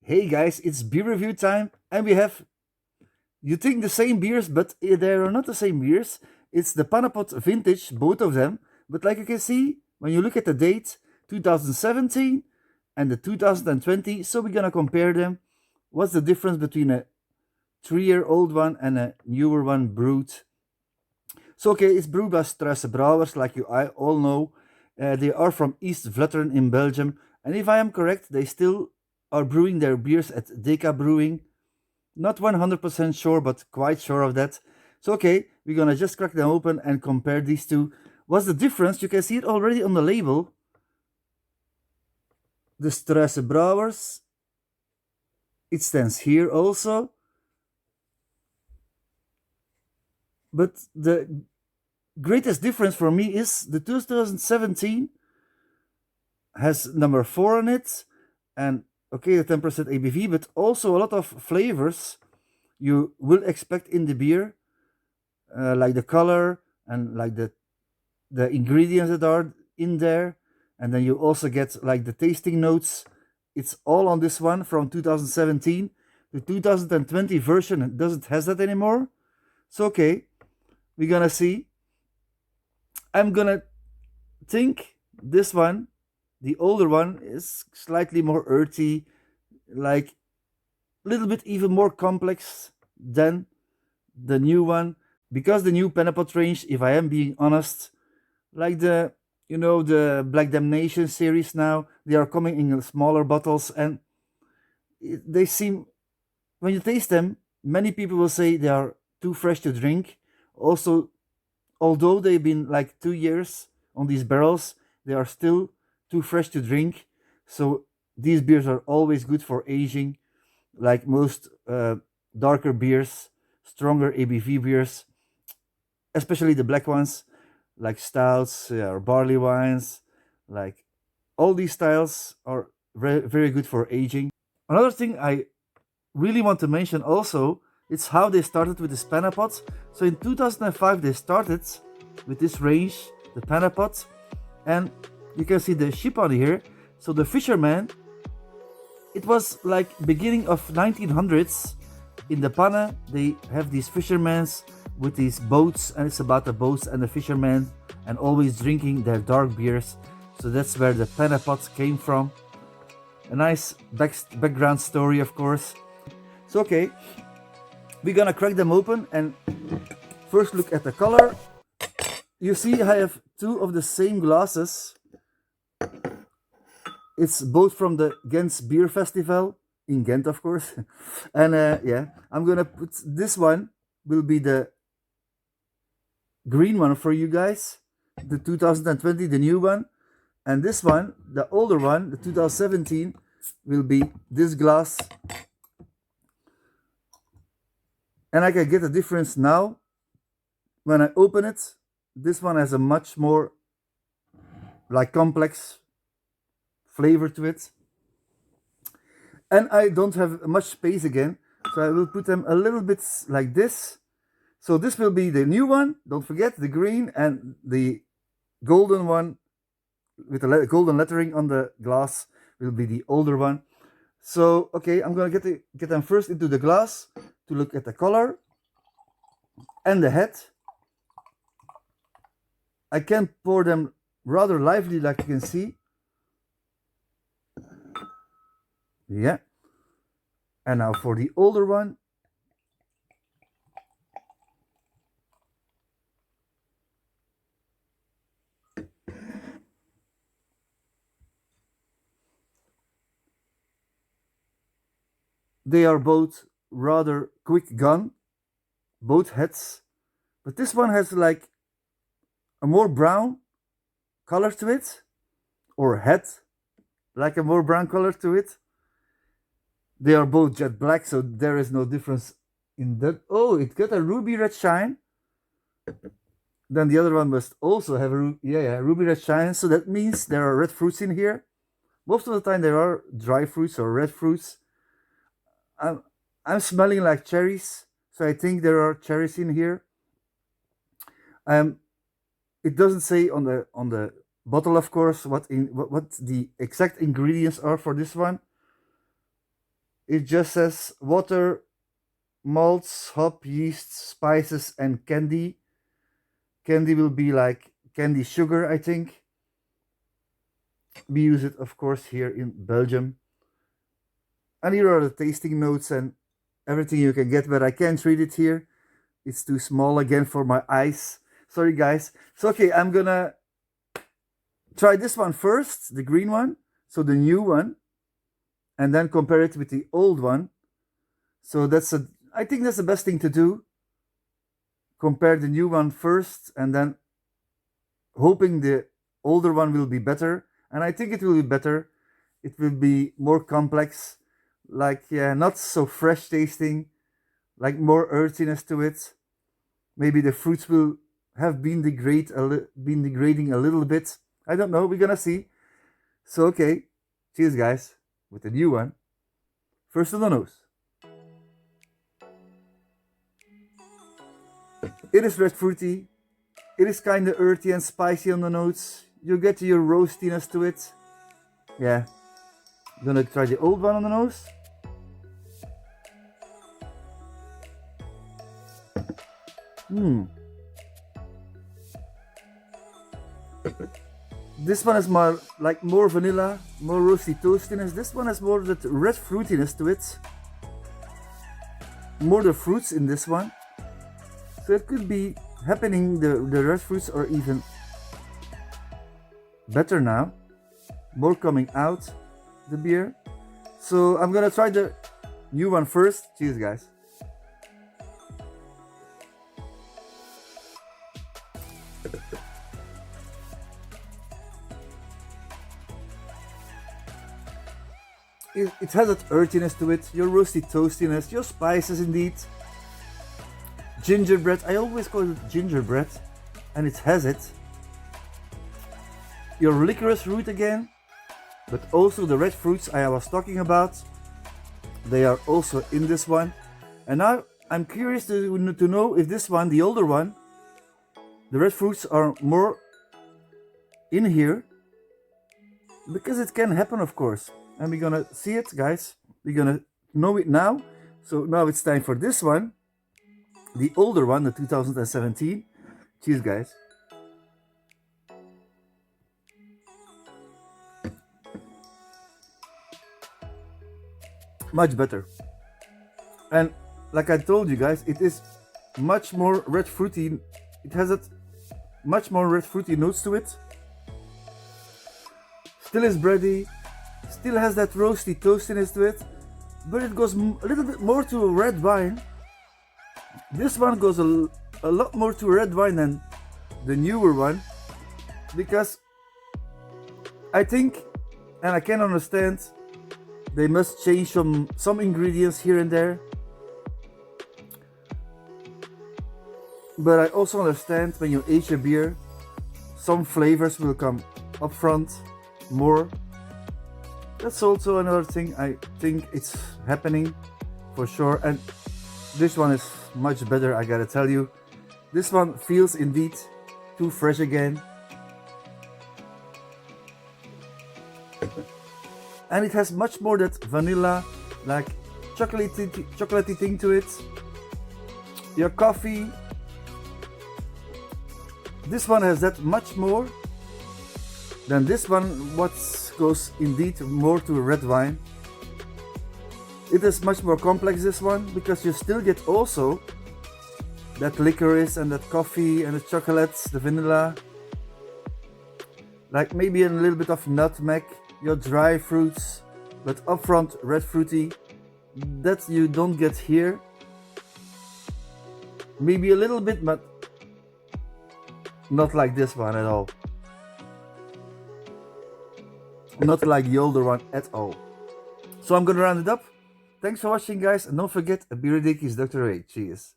Hey guys, it's beer review time, and we have, you think the same beers, but they are not the same beers. It's the Pannepot Vintage, both of them. But like you can see, when you look at the date, 2017 and the 2020, so we're gonna compare them. What's the difference between a 3-year-old one and a newer one brewed? So okay, it's brewed by Struise Brouwers, like you all know. They are from East Vletteren in Belgium, and if I am correct, they still are brewing their beers at Deca Brewing. Not 100% sure, but quite sure of that. So okay, we're gonna just crack them open and compare these two. What's the difference? You can see it already on the label. The Struise Brouwers. It stands here also. But the greatest difference for me is the 2017 has number 4 on it, and okay, the 10% ABV, but also a lot of flavors you will expect in the beer, like the color and like the ingredients that are in there, and then you also get like the tasting notes. It's all on this one from 2017. The 2020 version doesn't has that anymore. So okay, we're gonna see. I'm gonna think this one, the older one, is slightly more earthy, like a little bit even more complex than the new one, because the new Pannepot range, if I am being honest, like the Black Damnation series now, they are coming in smaller bottles, and they seem, when you taste them, many people will say they are too fresh to drink. Also, although they've been like 2 years on these barrels, they are still too fresh to drink. So these beers are always good for aging, like most darker beers, stronger ABV beers, especially the black ones, like stouts or barley wines. Like all these styles are very good for aging. Another thing I really want to mention also, it's how they started with this Pannepot. So in 2005 they started with this range, the Pannepot, and you can see the ship on here. So the fisherman, it was like beginning of 1900s. In the Panne they have these fishermen with these boats, and it's about the boats and the fishermen and always drinking their dark beers. So that's where the Pannepot came from. A nice background story, of course. So okay, we're gonna crack them open and first look at the color. You see I have two of the same glasses. It's both from the Ghent Beer Festival, in Ghent of course. And yeah, I'm gonna put this one, will be the green one for you guys, the 2020, the new one. And this one, the older one, the 2017, will be this glass. And I can get a difference now. When I open it, this one has a much more like complex flavor to it. And I don't have much space again, so I will put them a little bit like this. So this will be the new one. Don't forget the green, and the golden one with the golden lettering on the glass will be the older one. So okay, I'm gonna get them first into the glass to look at the color and the head. I can pour them rather lively, like you can see. Yeah. And now for the older one. They are both rather quick gone, both heads. But this one has like a more brown color to it, or head, like a more brown color to it. They are both jet black, so there is no difference in that. Oh, it got a ruby red shine. Then the other one must also have a ruby red shine. So that means there are red fruits in here. Most of the time there are dry fruits or red fruits. I'm smelling like cherries, so I think there are cherries in here. It doesn't say on the bottle, of course, what the exact ingredients are for this one. it just says water, malts, hop, yeast, spices, and candy. Candy will be like candy sugar, I think. We use it, of course, here in Belgium. And here are the tasting notes and everything you can get, but I can't read it here. It's too small again for my eyes. Sorry, guys. So, okay, I'm gonna try this one first, the green one, so the new one, and then compare it with the old one. So I think that's the best thing to do. Compare the new one first, and then hoping the older one will be better. And I think it will be better. It will be more complex, like, yeah, not so fresh tasting, like more earthiness to it. Maybe the fruits will have been degrading a little bit. I don't know. We're gonna see. So, okay, cheers, guys, with the new one. First on the nose. It is red fruity. It is kind of earthy and spicy on the notes. You get your roastiness to it. Yeah. I'm gonna try the old one on the nose. This one is more vanilla, more roasty toastiness. This one has more that red fruitiness to it. More the fruits in this one. So it could be happening, the red fruits are even better now. More coming out, the beer. So I'm gonna try the new one first. Cheers, guys. It has that earthiness to it, your roasty toastiness, your spices indeed. Gingerbread, I always call it gingerbread, and it has it. Your licorice root again, but also the red fruits I was talking about. They are also in this one. And now I'm curious to know if this one, the older one, the red fruits are more in here. Because it can happen, of course. And we're gonna see it, guys. We're gonna know it now. So now it's time for this one. The older one, the 2017. Cheers, guys. Much better. And like I told you guys, it is much more red fruity. It has that much more red fruity notes to it. Still is bready. Still has that roasty toastiness to it. But it goes a little bit more to a red wine. This one goes a lot more to red wine than the newer one. Because I think, and I can understand, they must change some ingredients here and there. But I also understand when you age a beer, some flavors will come up front more. That's also another thing. I think it's happening for sure. And this one is much better, I gotta tell you. This one feels indeed too fresh again. And it has much more that vanilla, like chocolatey thing to it. Your coffee. This one has that much more than this one, what goes indeed more to red wine. It is much more complex, this one, because you still get also that licorice and that coffee and the chocolates, the vanilla. Like maybe a little bit of nutmeg, your dry fruits, but upfront red fruity. That you don't get here. Maybe a little bit, but not like this one at all. Not like the older one at all. So I'm gonna round it up. Thanks for watching, guys, and don't forget, a beer dick is Dr. A. Cheers.